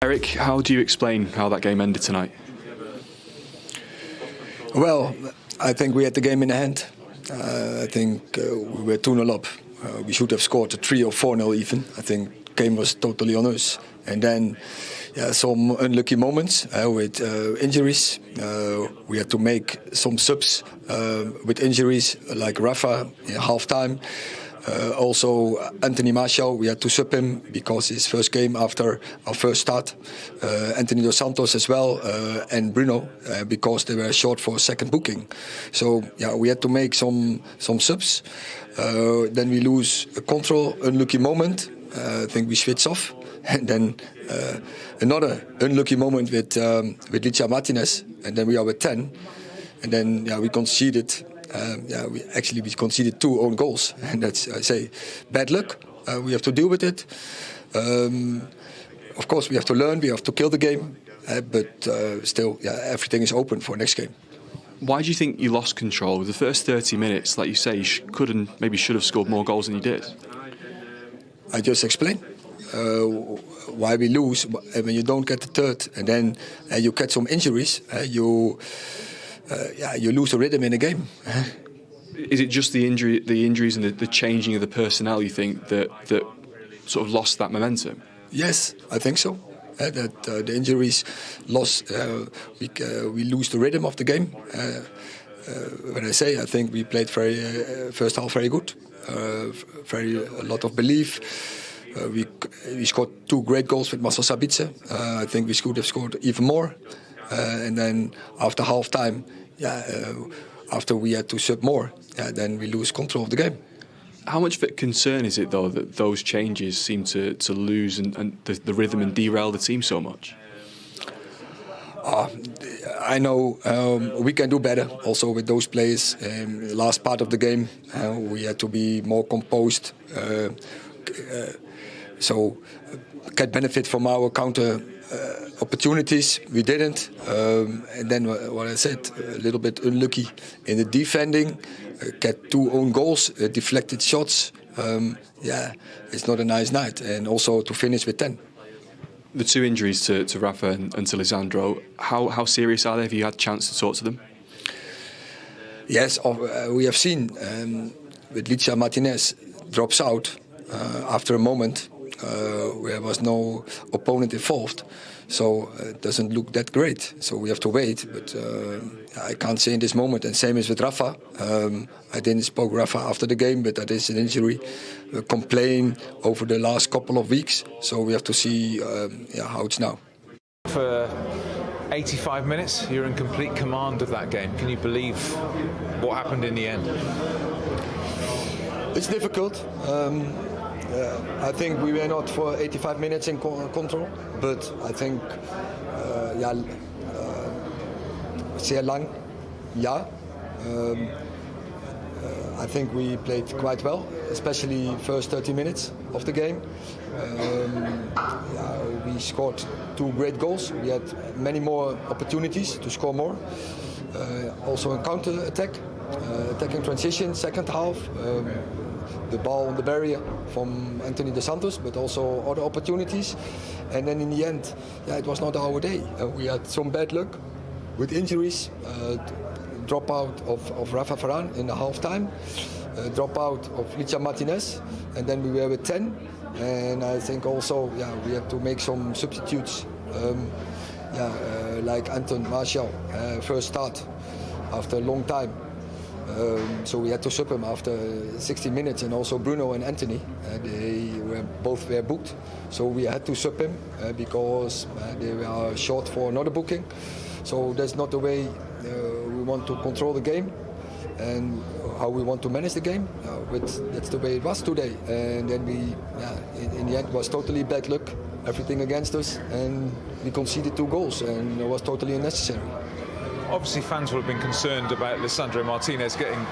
Erik, how do you explain how that game ended tonight? Well, I think we had the game in hand. I think we were 2-0 up. We should have scored a 3 or 4-0 even. I think the game was totally on us. And then some unlucky moments with injuries. We had to make some subs with injuries, like Rafa in half-time. Also, Anthony Martial, we had to sub him because his first game after our first start. Anthony Dos Santos as well, and Bruno, because they were short for a second booking. So we had to make some subs. Then we lose control, unlucky moment. I think we switch off, and then another unlucky moment with Martinez, and then we are with 10, and then we conceded. We conceded 2 own goals, and that's, I say, bad luck. We have to deal with it. Of course, we have to learn. We have to kill the game, but still, everything is open for next game. Why do you think you lost control? The first 30 minutes, like you say, you could and maybe should have scored more goals than you did. I just explained why we lose when you don't get the third, and then you get some injuries. You lose the rhythm in the game. Is it just the injuries and the changing of the personnel, you think, that sort of lost that momentum? Yes, I think so. That the injuries lost, we lose the rhythm of the game. When I say, I think we played first half very good, a lot of belief. We scored 2 great goals with Hag Sabitzer. I think we could have scored even more. And then after half time, after we had to sub more, then we lose control of the game. How much of a concern is it, though, that those changes seem to lose and the rhythm and derail the team so much? I know we can do better also with those players. Last part of the game, we had to be more composed. So get benefit from our counter opportunities. We didn't. And then what I said, a little bit unlucky in the defending. Get 2 own goals, deflected shots. It's not a nice night. And also to finish with 10. The 2 injuries to Rafa and to Lisandro, how serious are they? Have you had a chance to talk to them? Yes, we have seen with Martinez drops out after a moment. There was no opponent involved, so it doesn't look that great. So we have to wait, but I can't say in this moment. And same as with Rafa. I didn't spoke Rafa after the game, but that is an injury. Complain over the last couple of weeks, so we have to see how it's now. For 85 minutes, you're in complete command of that game. Can you believe what happened in the end? It's difficult. I think we were not for 85 minutes in control, but I think zeer lang, I think we played quite well, especially first 30 minutes of the game. We scored 2 great goals. We had many more opportunities to score more. Also in counter attack, attacking transition, second half. The ball on the barrier from Anthony Dos Santos, but also other opportunities. And then in the end, it was not our day. We had some bad luck with injuries, dropout of Rafa Varane in the half-time, dropout of Martinez, and then we were with 10. And I think also, we had to make some substitutes, like Anthony Martial, first start after a long time. So we had to sub him after 60 minutes, and also Bruno and Anthony, they were both booked. So we had to sub him because they were short for another booking. So that's not the way we want to control the game and how we want to manage the game. But that's the way it was today. And then we, in the end, was totally bad luck, everything against us, and we conceded 2 goals, and it was totally unnecessary. Obviously, fans will have been concerned about Lisandro Martinez getting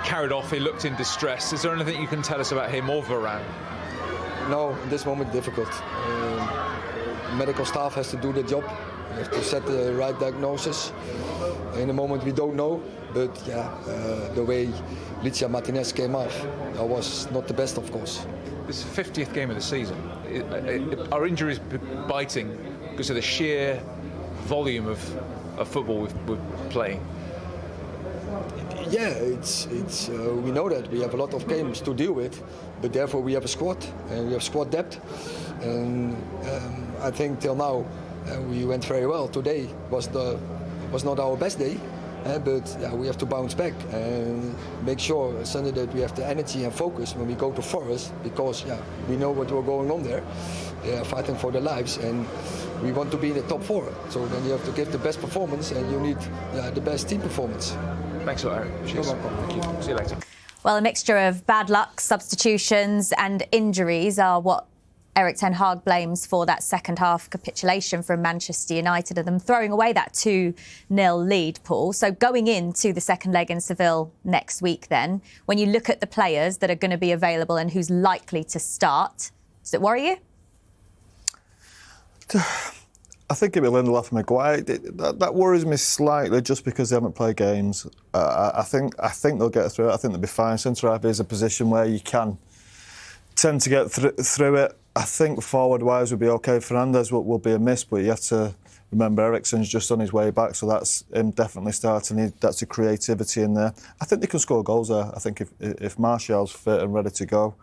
carried off. He looked in distress. Is there anything you can tell us about him or Varane? No, in this moment, difficult. Medical staff has to do their job. We have to set the right diagnosis. In the moment, we don't know. But the way Martinez came off was not the best, of course. This is the 50th game of the season. Are injuries biting because of the sheer volume of football we're playing? Yeah, it's we know that we have a lot of games to deal with, but therefore we have a squad and we have squad depth. And I think till now we went very well. Today was not our best day, but yeah, we have to bounce back and make sure Sunday that we have the energy and focus when we go to Forest, because we know what we're going on there. They are fighting for their lives and we want to be in the top 4. So then you have to give the best performance and you need the best team performance. Thanks a lot, Erik. Cheers. You're welcome. Thank you. See you later. Well, a mixture of bad luck, substitutions and injuries are what Erik Ten Hag blames for that second-half capitulation from Manchester United and them throwing away that 2-0 lead, Paul. So going into the second leg in Seville next week then, when you look at the players that are going to be available and who's likely to start, does it worry you? I think it'll be Lindelof and Maguire. That worries me slightly just because they haven't played games. I think they'll get through it. I think they'll be fine. Centre-half is a position where you can tend to get through it. I think forward-wise will be OK. Fernandes will be a miss, but you have to remember Eriksen's just on his way back, so that's him definitely starting. That's the creativity in there. I think they can score goals there. I think if Martial's fit and ready to go.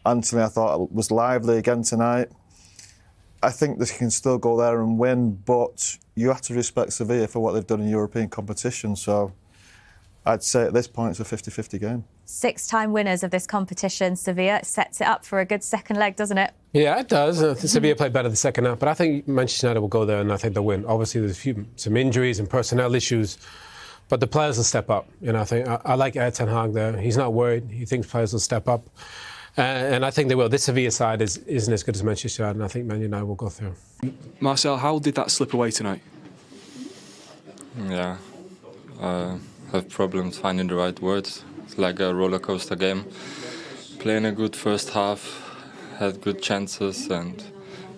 Anthony, I thought, was lively again tonight. I think they can still go there and win, but you have to respect Sevilla for what they've done in European competition. So I'd say at this point it's a 50-50 game. 6-time winners of this competition, Sevilla. It sets it up for a good second leg, doesn't it? Yeah, it does. Sevilla played better the second half, but I think Manchester United will go there and I think they'll win. Obviously, there's some injuries and personnel issues, but the players will step up. I think I like Erik Ten Hag there. He's not worried. He thinks players will step up. And I think they will. This Sevilla side isn't as good as Manchester United, and I think Man United will go through. Marcel, how did that slip away tonight? Yeah, have problems finding the right words. It's like a roller coaster game. Playing a good first half, had good chances, and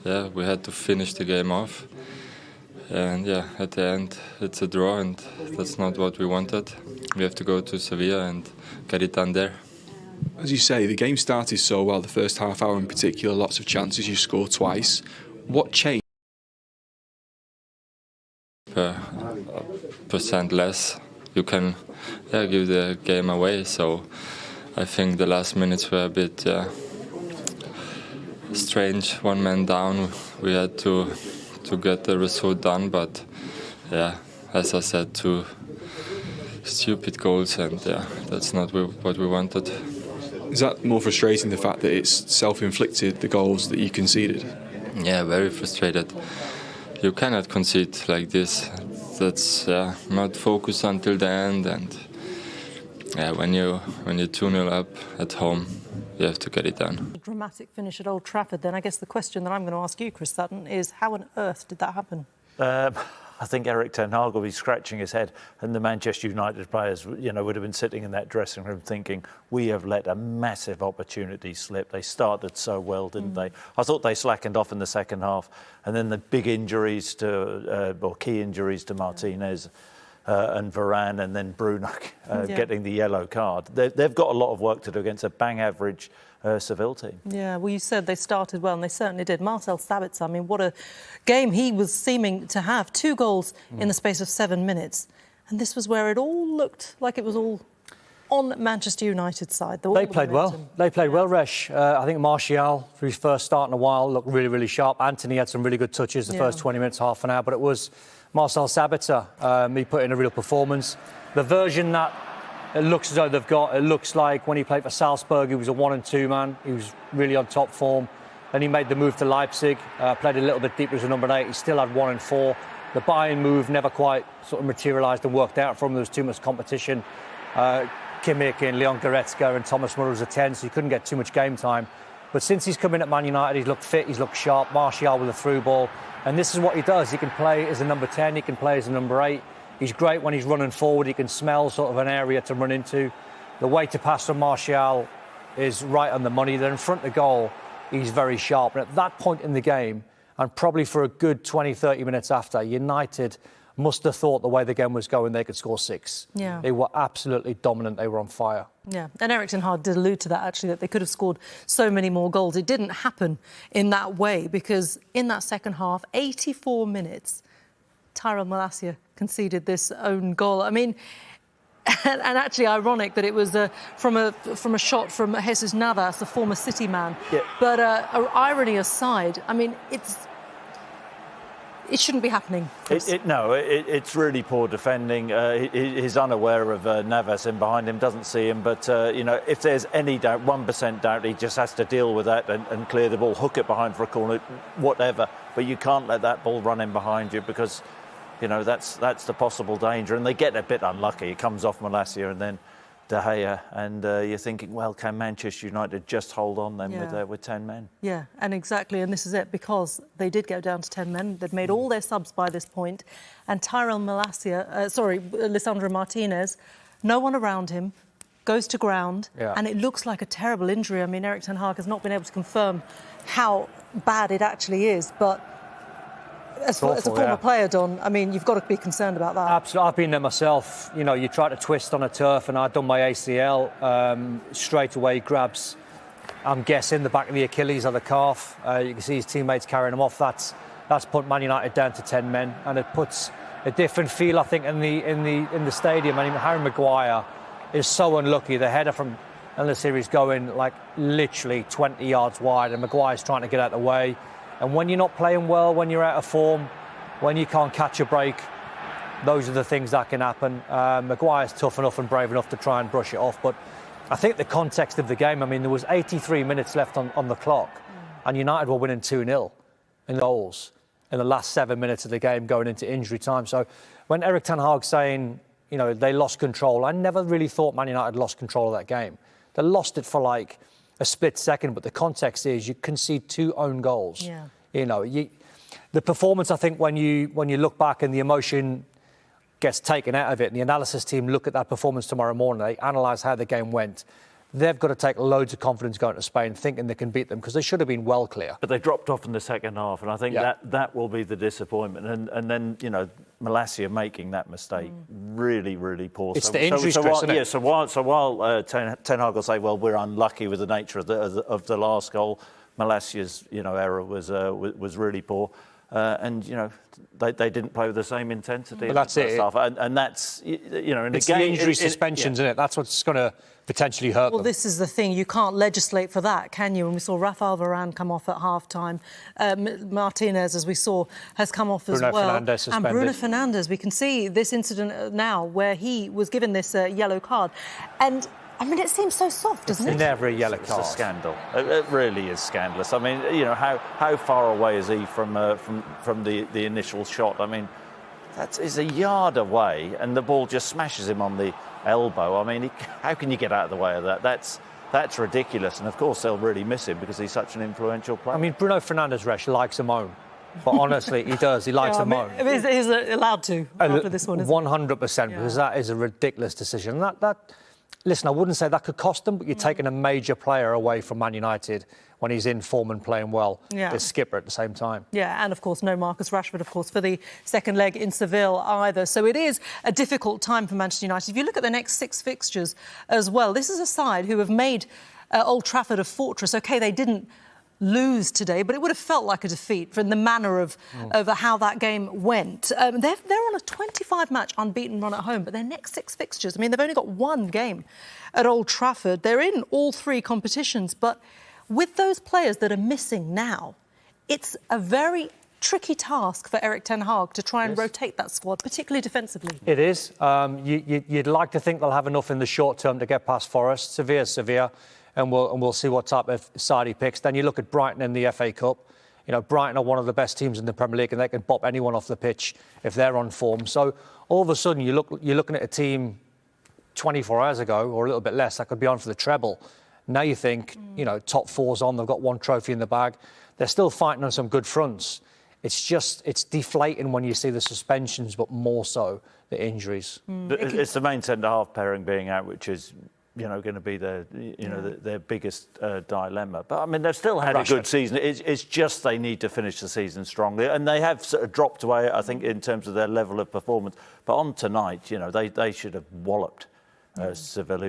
we had to finish the game off. And at the end it's a draw, and that's not what we wanted. We have to go to Sevilla and get it done there. As you say, the game started so well, the first half hour in particular, lots of chances, you scored twice. What changed? Percent less, you can give the game away. So I think the last minutes were a bit strange. One man down, we had to get the result done, but as I said, 2 stupid goals, and that's not what we wanted. Is that more frustrating, the fact that it's self-inflicted, the goals that you conceded? Yeah, very frustrated. You cannot concede like this. That's not focused until the end, and when you're 2-0 up at home, you have to get it done. A dramatic finish at Old Trafford. Then I guess the question that I'm going to ask you, Chris Sutton, is how on earth did that happen? I think Erik Ten Hag will be scratching his head, and the Manchester United players, would have been sitting in that dressing room thinking, we have let a massive opportunity slip. They started so well, didn't they? I thought they slackened off in the second half, and then the big injuries key injuries to Martinez and Varane, and then Bruno getting the yellow card. They've got a lot of work to do against a bang average Seville team. Yeah, well, you said they started well, and they certainly did. Marcel Sabitzer, I mean, what a game he was seeming to have. 2 goals in the space of 7 minutes. And this was where it all looked like it was all on Manchester United's side. They played well. They played well, Resh. I think Martial, for his first start in a while, looked really, really sharp. Anthony had some really good touches the first 20 minutes, half an hour, but it was Marcel Sabitzer. He put in a real performance. The version that it looks as though they've got, it looks like when he played for Salzburg, he was a 1 and 2 man. He was really on top form. Then he made the move to Leipzig, played a little bit deeper as a number 8. He still had 1 and 4. The Bayern move never quite sort of materialised and worked out for him. There was too much competition. Kimmich and Leon Goretzka and Thomas Muller was a 10, so he couldn't get too much game time. But since he's come in at Man United, he's looked fit, he's looked sharp. Martial with a through ball. And this is what he does. He can play as a number 10, he can play as a number 8. He's great when he's running forward. He can smell sort of an area to run into. The way to pass from Martial is right on the money. Then in front of the goal, he's very sharp. And at that point in the game, and probably for a good 20, 30 minutes after, United must have thought the way the game was going, they could score 6. Yeah. They were absolutely dominant. They were on fire. Yeah, and Erik ten Hag did allude to that, actually, that they could have scored so many more goals. It didn't happen in that way because in that second half, 84 minutes, Tyrell Malacia conceded this own goal. I mean, and actually ironic that it was from a shot from Jesus Navas, the former City man. Yeah. But irony aside, I mean, it shouldn't be happening. It's really poor defending. He's unaware of Navas in behind him, doesn't see him. But, if there's any doubt, 1% doubt, he just has to deal with that and clear the ball, hook it behind for a corner, whatever. But you can't let that ball run in behind you because, that's the possible danger. And they get a bit unlucky. It comes off Malacia and then De Gea, and you're thinking, well, can Manchester United just hold on then with 10 men? Yeah, and exactly, and this is it, because they did go down to 10 men. They'd made all their subs by this point, and Lisandro Martinez, no one around him, goes to ground, and it looks like a terrible injury. I mean, Erik ten Hag has not been able to confirm how bad it actually is, but as a former player, Don, I mean, you've got to be concerned about that. Absolutely. I've been there myself. You try to twist on a turf, and I'd done my ACL. Straight away grabs, I'm guessing, the back of the Achilles or the calf. You can see his teammates carrying him off. That's put Man United down to 10 men, and it puts a different feel, I think, in the stadium. I mean, Harry Maguire is so unlucky. The header from El Nesyri's going like literally 20 yards wide, and Maguire's trying to get out of the way. And when you're not playing well, when you're out of form, when you can't catch a break, those are the things that can happen. Maguire's tough enough and brave enough to try and brush it off. But I think the context of the game, I mean, there was 83 minutes left on the clock, and United were winning 2-0 in goals in the last 7 minutes of the game going into injury time. So when Erik ten Hag's saying, they lost control, I never really thought Man United lost control of that game. They lost it for like a split second, but the context is you concede 2 own goals. Yeah. The performance, I think, when you look back and the emotion gets taken out of it, and the analysis team look at that performance tomorrow morning, they analyse how the game went. They've got to take loads of confidence going to Spain, thinking they can beat them, because they should have been well clear. But they dropped off in the second half, and I think that will be the disappointment. And then, Malacia making that mistake, really, really poor. It's the injury stress, isn't it? Yeah, so while Ten Hag will say, well, we're unlucky with the nature of the last goal, Malacia's, error was really poor. And they didn't play with the same intensity. But that's it. And that's in it's the game, the injury suspensions, isn't it? That's what's going to potentially hurt them. Well, this is the thing. You can't legislate for that, can you? And we saw Rafael Varane come off at half-time. Martinez, as we saw, has come off as well. Fernandes suspended. And Bruno Fernandes. We can see this incident now where he was given this yellow card. And I mean, it seems so soft, doesn't it? It's never a yellow card. It's a scandal. It really is scandalous. I mean, how far away is he from the initial shot? I mean, is a yard away, and the ball just smashes him on the elbow. I mean, how can you get out of the way of that? That's ridiculous. And of course, they'll really miss him because he's such an influential player. I mean, Bruno Fernandes, likes a moan. But honestly, he does. He likes a moan. He's allowed to after this one, isn't 100%, because that is a ridiculous decision. Listen, I wouldn't say that could cost them, but you're taking a major player away from Man United when he's in form and playing well. Yeah. The skipper at the same time. Yeah, and of course, no Marcus Rashford, of course, for the second leg in Seville either. So it is a difficult time for Manchester United. If you look at the next 6 fixtures as well, this is a side who have made Old Trafford a fortress. OK, they didn't lose today, but it would have felt like a defeat from the manner of how that game went. They're on a 25-match unbeaten run at home, but their next 6 fixtures, I mean, they've only got 1 game at Old Trafford. They're in all 3 competitions, but with those players that are missing now, it's a very tricky task for Erik ten Hag to try and rotate that squad, particularly defensively. It is. You'd like to think they'll have enough in the short term to get past Forest. Sevilla. And we'll see what type of side he picks. Then you look at Brighton in the FA Cup. Brighton are one of the best teams in the Premier League, and they can bop anyone off the pitch if they're on form. So all of a sudden, you're looking at a team 24 hours ago, or a little bit less, that could be on for the treble. Now you think, top 4's on. They've got 1 trophy in the bag. They're still fighting on some good fronts. It's deflating when you see the suspensions, but more so the injuries. It's the main centre-half pairing being out, which is going to be their biggest dilemma. But I mean, they've still had a good season. It's just they need to finish the season strongly, and they have sort of dropped away, I think, in terms of their level of performance. But on tonight, they should have walloped Sevilla,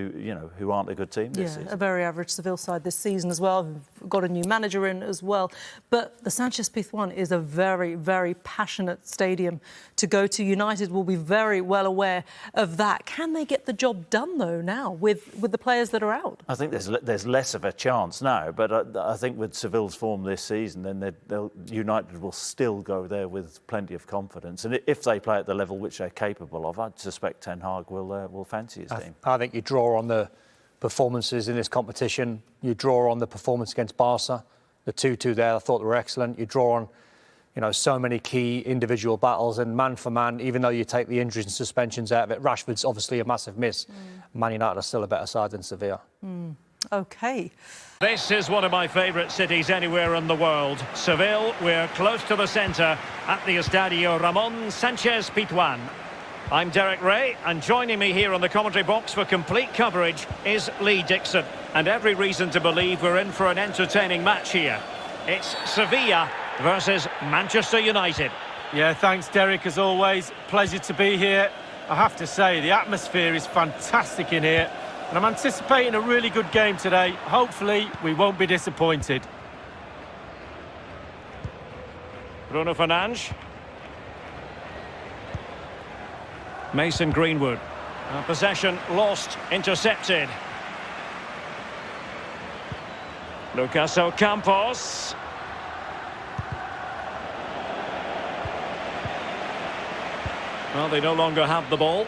who aren't a good team this season. A very average Seville side this season as well. We've got a new manager in as well. But the Sánchez-Pizjuán is a very, very passionate stadium to go to. United will be very well aware of that. Can they get the job done, though, now, with the players that are out? I think there's less of a chance now, but I think with Seville's form this season, then United will still go there with plenty of confidence. And if they play at the level which they're capable of, I suspect Ten Hag will fancy his team. I think you draw on the performances in this competition. You draw on the performance against Barca. The 2-2 there, I thought they were excellent. You draw on, so many key individual battles, and man for man, even though you take the injuries and suspensions out of it, Rashford's obviously a massive miss. Man United are still a better side than Sevilla. OK. This is one of my favourite cities anywhere in the world. Seville, we're close to the centre at the Estadio Ramón Sánchez-Pizjuán. I'm Derek Ray, and joining me here on the commentary box for complete coverage is Lee Dixon. And every reason to believe we're in for an entertaining match here. It's Sevilla versus Manchester United. Yeah, thanks Derek, as always. Pleasure to be here. I have to say, the atmosphere is fantastic in here, and I'm anticipating a really good game today. Hopefully, we won't be disappointed. Bruno Fernandes. Mason Greenwood. Possession lost, intercepted. Lucas Ocampos. Well, they no longer have the ball.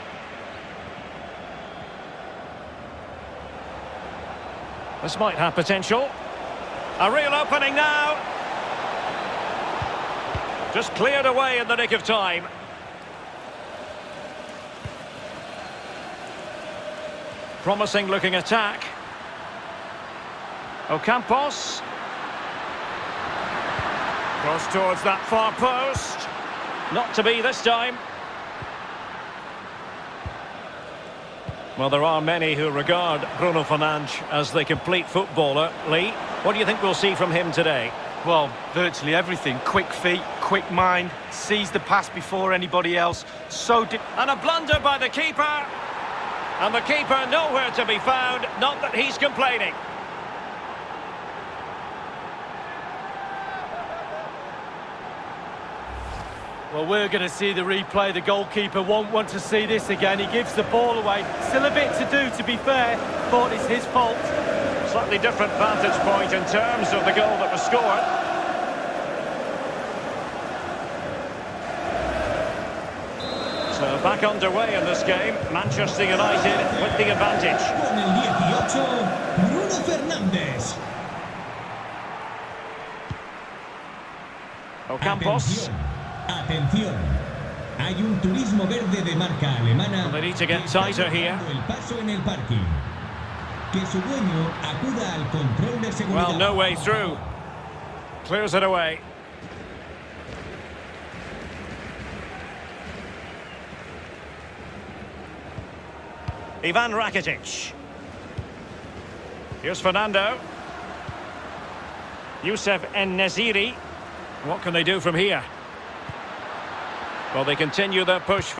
This might have potential. A real opening now. Just cleared away in the nick of time. Promising looking attack. Ocampos. Cross towards that far post. Not to be this time. Well, there are many who regard Bruno Fernandes as the complete footballer. Lee, what do you think we'll see from him today? Well, virtually everything. Quick feet, quick mind, sees the pass before anybody else. And a blunder by the keeper. And the keeper nowhere to be found, not that he's complaining. Well, we're going to see the replay. The goalkeeper won't want to see this again. He gives the ball away. Still a bit to do, to be fair, but it's his fault. Slightly different vantage point in terms of the goal that was scored. So back underway in this game, Manchester United with the advantage. Con el 18, Bruno Fernandes. Ocampos. Atención. Hay un turismo verde de marca alemana. Well, they need to get tighter here. El paso en el parking. Que su dueño acuda al control de seguridad. Well, no way through. Clears it away. Ivan Rakitic. Here's Fernando. Youssef En-Nesyri. What can they do from here? Well, they continue their push.